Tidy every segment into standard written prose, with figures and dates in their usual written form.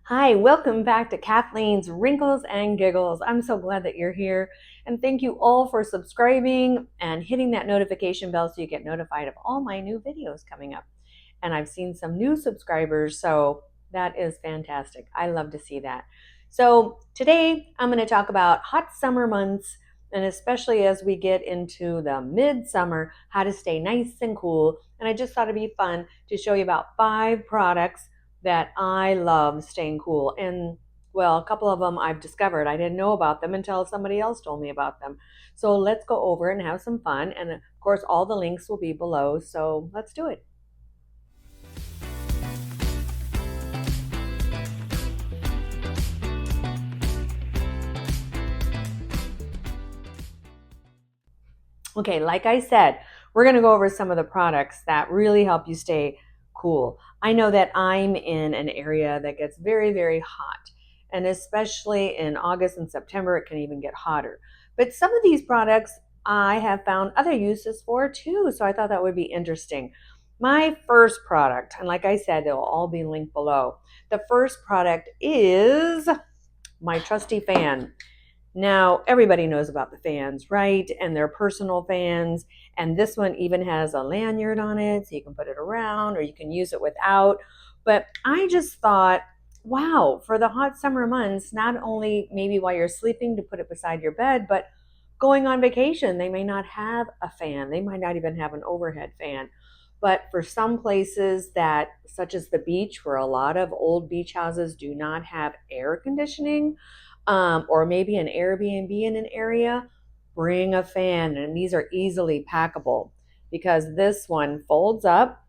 Hi, welcome back to Kathleen's Wrinkles and Giggles. I'm so glad that you're here. And thank you all for subscribing and hitting that notification bell so you get notified of all my new videos coming up. And I've seen some new subscribers, so that is fantastic. I love to see that. So today I'm going to talk about hot summer months, and especially as we get into the midsummer, how to stay nice and cool. And I just thought it'd be fun to show you about 5 products that I love staying cool. And well, a couple of them I've discovered. I didn't know about them until somebody else told me about them. So let's go over and have some fun. And of course, all the links will be below. So let's do it. Okay, like I said, we're going to go over some of the products that really help you stay cool. I know that I'm in an area that gets very, very hot, and especially in August and September, it can even get hotter. But some of these products I have found other uses for too, so I thought that would be interesting. My first product, and like I said, they'll all be linked below. The first product is my trusty fan. Now, everybody knows about the fans, right? And they're personal fans. And this one even has a lanyard on it, so you can put it around or you can use it without. But I just thought, wow, for the hot summer months, not only maybe while you're sleeping to put it beside your bed, but going on vacation, they may not have a fan. They might not even have an overhead fan. But for some places that, such as the beach, where a lot of old beach houses do not have air conditioning, or maybe an Airbnb in an area, bring a fan. And these are easily packable because this one folds up.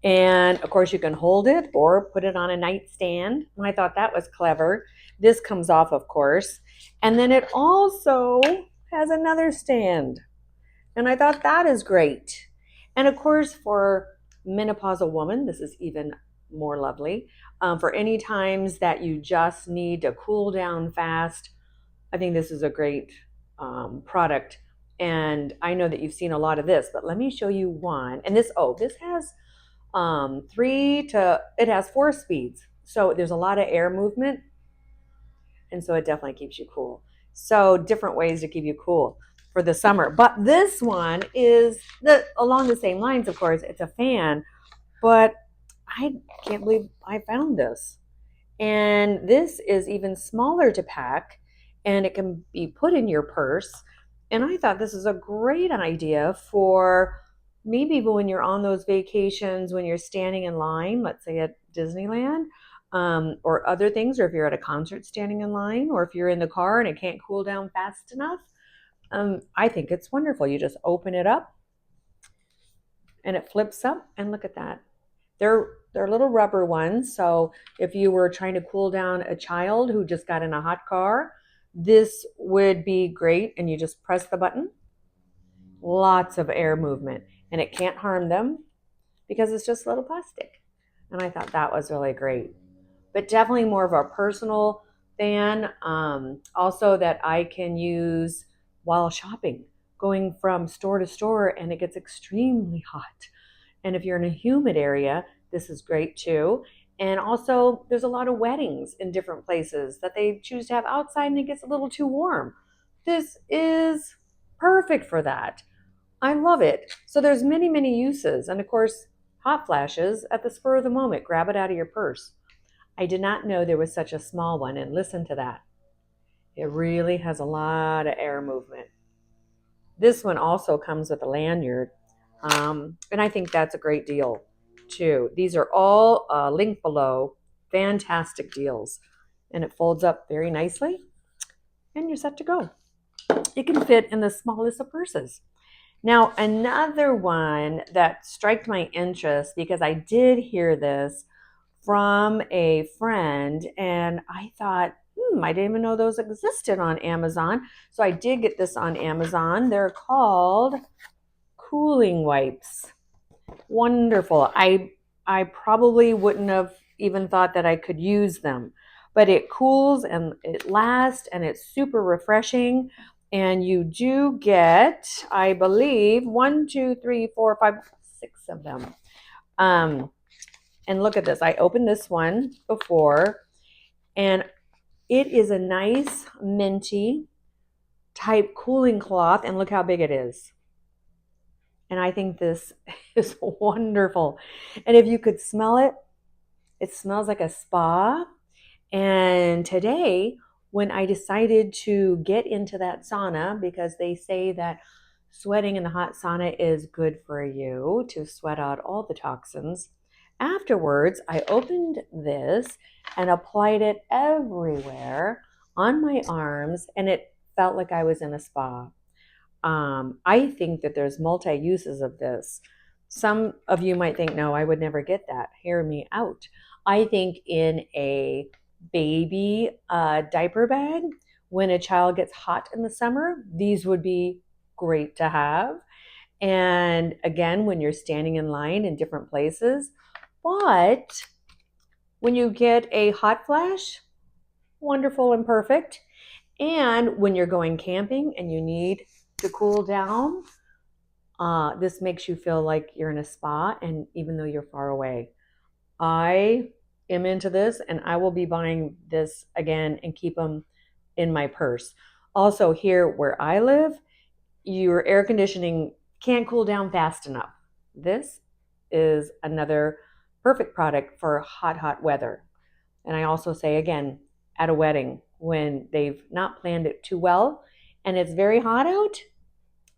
And of course, you can hold it or put it on a nightstand. I thought that was clever. This comes off, of course. And then it also has another stand. And I thought that is great. And of course, for menopausal woman, this is even more lovely. For any times that you just need to cool down fast, I think this is a great product. And I know that you've seen a lot of this, but let me show you one. And this has it has 4 speeds. So there's a lot of air movement. And so it definitely keeps you cool. So different ways to keep you cool for the summer. But this one is along the same lines, of course. It's a fan, but I can't believe I found this. And this is even smaller to pack, and it can be put in your purse. And I thought this is a great idea for maybe when you're on those vacations, when you're standing in line, let's say at Disneyland, or other things, or if you're at a concert standing in line, or if you're in the car and it can't cool down fast enough. I think it's wonderful. You just open it up and it flips up, and look at that. They're little rubber ones. So if you were trying to cool down a child who just got in a hot car, this would be great. And you just press the button. Lots of air movement, and it can't harm them because it's just little plastic. And I thought that was really great. But definitely more of a personal fan. Also, that I can use while shopping, going from store to store, and it gets extremely hot. And if you're in a humid area, this is great too. And also, there's a lot of weddings in different places that they choose to have outside and it gets a little too warm. This is perfect for that. I love it. So there's many, many uses. And of course, hot flashes at the spur of the moment. Grab it out of your purse. I did not know there was such a small one, and listen to that. It really has a lot of air movement. This one also comes with a lanyard, and I think that's a great deal too. These are all linked below. Fantastic deals. And it folds up very nicely, and you're set to go. It can fit in the smallest of purses. Now, another one that struck my interest because I did hear this from a friend, and I thought, I didn't even know those existed on Amazon. So I did get this on Amazon. They're called cooling wipes. Wonderful. I probably wouldn't have even thought that I could use them, but it cools and it lasts and it's super refreshing. And you do get, I believe, 1, 2, 3, 4, 5, 6 of them. And look at this. I opened this one before, and it is a nice minty type cooling cloth, and look how big it is. And I think this is wonderful. And if you could smell it, it smells like a spa. And today, when I decided to get into that sauna, because they say that sweating in the hot sauna is good for you to sweat out all the toxins, afterwards, I opened this and applied it everywhere on my arms, and it felt like I was in a spa. I think that there's multi uses of this. Some of you might think, no, I would never get that. Hear me out. I think in a baby diaper bag, when a child gets hot in the summer, these would be great to have. And again, when you're standing in line in different places. But when you get a hot flash, wonderful and perfect. And when you're going camping and you need to cool down, this makes you feel like you're in a spa, and even though you're far away. I am into this, and I will be buying this again and keep them in my purse. Also, here where I live, your air conditioning can't cool down fast enough. This is another perfect product for hot, hot weather. And I also say again, at a wedding, when they've not planned it too well and it's very hot out,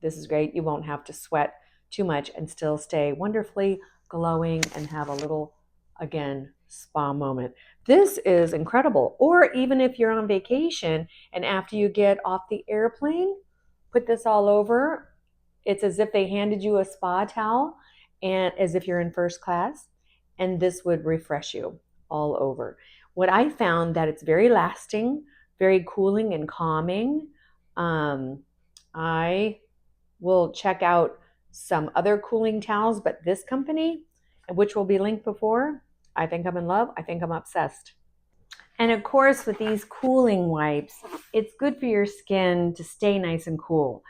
this is great. You won't have to sweat too much and still stay wonderfully glowing and have a little, again, spa moment. This is incredible. Or even if you're on vacation and after you get off the airplane, put this all over. It's as if they handed you a spa towel and as if you're in first class, and this would refresh you all over. What I found that it's very lasting, very cooling and calming. I will check out some other cooling towels, but this company, which will be linked before, I think I'm in love. I think I'm obsessed. And of course, with these cooling wipes, it's good for your skin to stay nice and cool.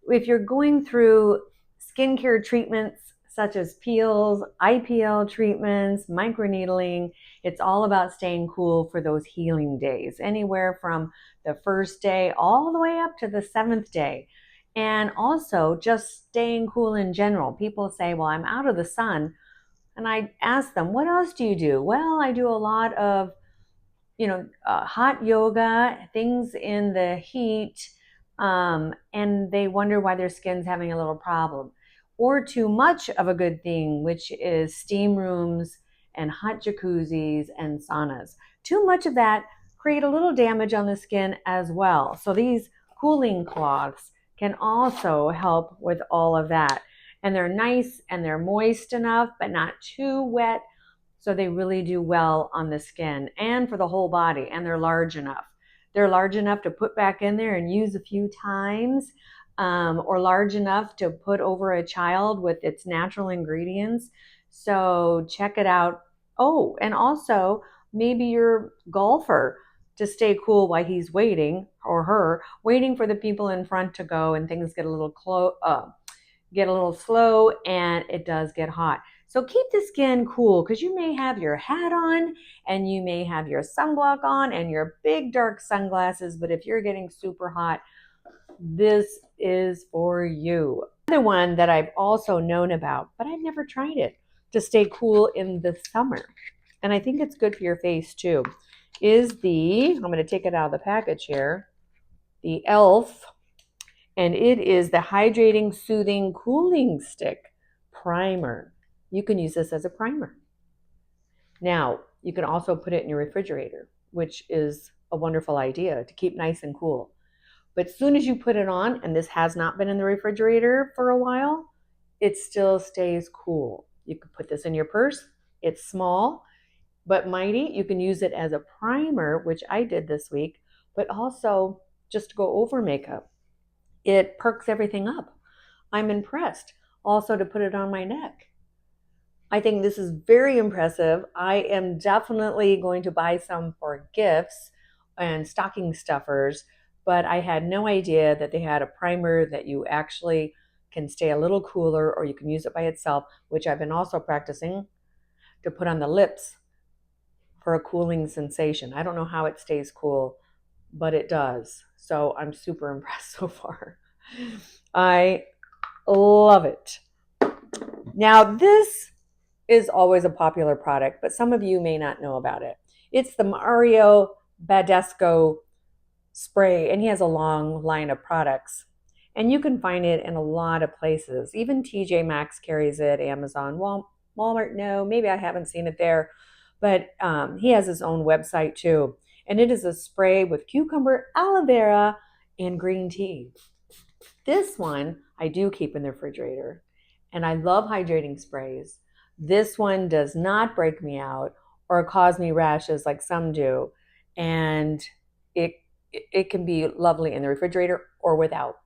If you're going through skincare treatments such as peels, IPL treatments, microneedling, it's all about staying cool for those healing days, anywhere from the first day all the way up to the seventh day. And also just staying cool in general. People say, well, I'm out of the sun. And I ask them, what else do you do? Well, I do a lot of hot yoga, things in the heat, and they wonder why their skin's having a little problem. Or too much of a good thing, which is steam rooms and hot jacuzzis and saunas. Too much of that create a little damage on the skin as well. So these cooling cloths can also help with all of that. And they're nice and they're moist enough, but not too wet. So they really do well on the skin and for the whole body, and they're large enough. They're large enough to put back in there and use a few times, or large enough to put over a child with its natural ingredients. So check it out. Oh, and also maybe your golfer to stay cool while he's waiting, or her waiting for the people in front to go, and things get a little slow, and it does get hot. So keep the skin cool, because you may have your hat on and you may have your sunblock on and your big dark sunglasses, but if you're getting super hot, this is for you. Another one that I've also known about, but I've never tried it, to stay cool in the summer, and I think it's good for your face too, is I'm going to take it out of the package here, the e.l.f. And it is the Hydrating Soothing Cooling Stick Primer. You can use this as a primer. Now, you can also put it in your refrigerator, which is a wonderful idea to keep nice and cool. But as soon as you put it on, and this has not been in the refrigerator for a while, it still stays cool. You can put this in your purse. It's small, but mighty. You can use it as a primer, which I did this week, but also just to go over makeup. It perks everything up. I'm impressed. Also to put it on my neck. I think this is very impressive. I am definitely going to buy some for gifts and stocking stuffers, but I had no idea that they had a primer that you actually can stay a little cooler, or you can use it by itself, which I've been also practicing to put on the lips for a cooling sensation. I don't know how it stays cool, but it does. So I'm super impressed so far. I love it. Now, this is always a popular product, but some of you may not know about it. It's the Mario Badescu spray, and he has a long line of products. And you can find it in a lot of places. Even TJ Maxx carries it, Amazon, Walmart, no, maybe I haven't seen it there. But he has his own website too. And it is a spray with cucumber, aloe vera, and green tea. This one I do keep in the refrigerator. And I love hydrating sprays. This one does not break me out or cause me rashes like some do. And it it can be lovely in the refrigerator or without.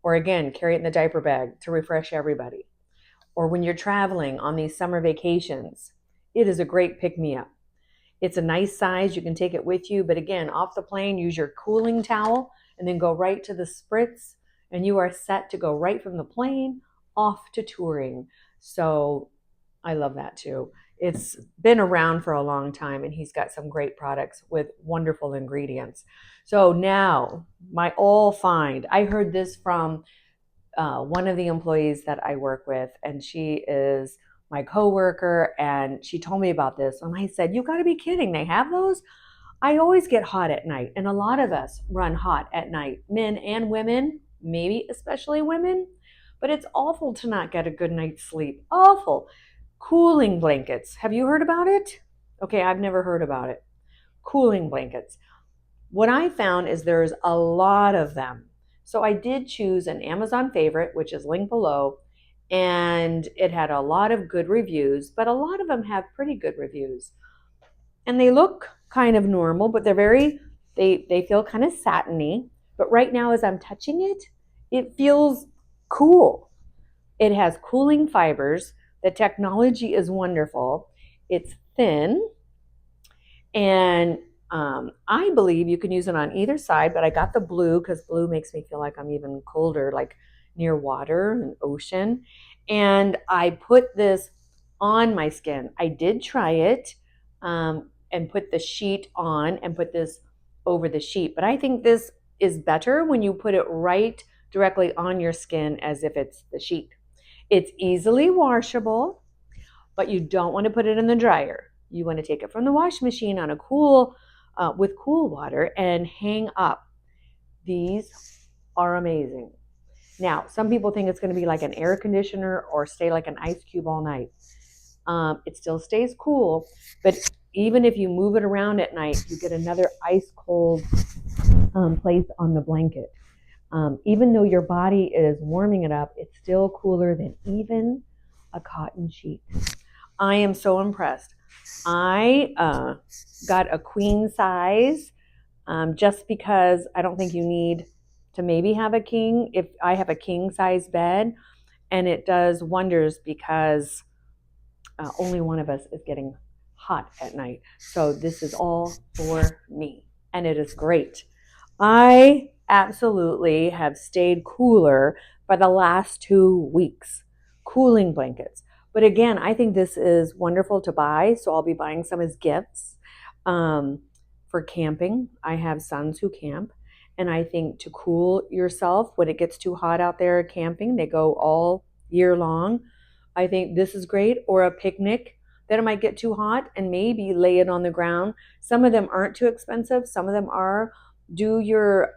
Or again, carry it in the diaper bag to refresh everybody. Or when you're traveling on these summer vacations, it is a great pick me up. It's a nice size. You can take it with you. But again, off the plane, use your cooling towel and then go right to the spritz. And you are set to go right from the plane off to touring. So I love that too. It's been around for a long time and he's got some great products with wonderful ingredients. So now, my all find. I heard this from one of the employees that I work with, and she is my coworker, and she told me about this. And I said, "You got to be kidding. They have those?" I always get hot at night, and a lot of us run hot at night, men and women, maybe especially women. But it's awful to not get a good night's sleep. Awful. Cooling blankets. Have you heard about it? Okay, I've never heard about it. Cooling blankets. What I found is there's a lot of them. So I did choose an Amazon favorite, which is linked below, and it had a lot of good reviews, but a lot of them have pretty good reviews. And they look kind of normal, but they feel kind of satiny. But right now as I'm touching it, it feels cool. It has cooling fibers. The technology is wonderful. It's thin, and I believe you can use it on either side, but I got the blue because blue makes me feel like I'm even colder, like near water and ocean. And I put this on my skin. I did try it and put the sheet on and put this over the sheet, but I think this is better when you put it right directly on your skin as if it's the sheet. It's easily washable, but you don't want to put it in the dryer. You want to take it from the wash machine on a with cool water and hang up. These are amazing. Now, some people think it's going to be like an air conditioner or stay like an ice cube all night. It still stays cool, but even if you move it around at night, you get another ice cold place on the blanket. Even though your body is warming it up, it's still cooler than even a cotton sheet. I am so impressed. I got a queen size just because I don't think you need to maybe have a king. If I have a king size bed, and it does wonders because only one of us is getting hot at night. So this is all for me, and it is great. I absolutely have stayed cooler for the last 2 weeks. Cooling blankets. But again, I think this is wonderful to buy. So I'll be buying some as gifts for camping. I have sons who camp. And I think to cool yourself when it gets too hot out there camping, they go all year long. I think this is great. Or a picnic that it might get too hot and maybe lay it on the ground. Some of them aren't too expensive. Some of them are. Do your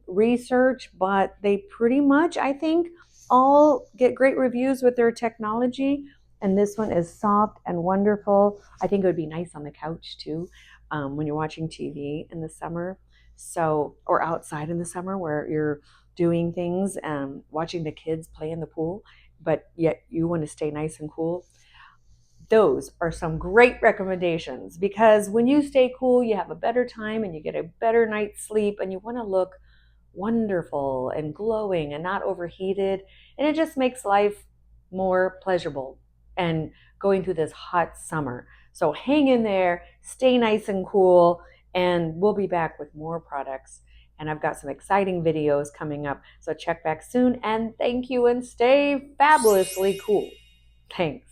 research, but they pretty much, I think, all get great reviews with their technology. And this one is soft and wonderful. I think it would be nice on the couch too when you're watching TV in the summer. So, or outside in the summer where you're doing things and watching the kids play in the pool, but yet you want to stay nice and cool. Those are some great recommendations because when you stay cool, you have a better time and you get a better night's sleep and you want to look wonderful and glowing and not overheated. And it just makes life more pleasurable and going through this hot summer. So hang in there, stay nice and cool, and we'll be back with more products. And I've got some exciting videos coming up. So check back soon and thank you and stay fabulously cool. Thanks.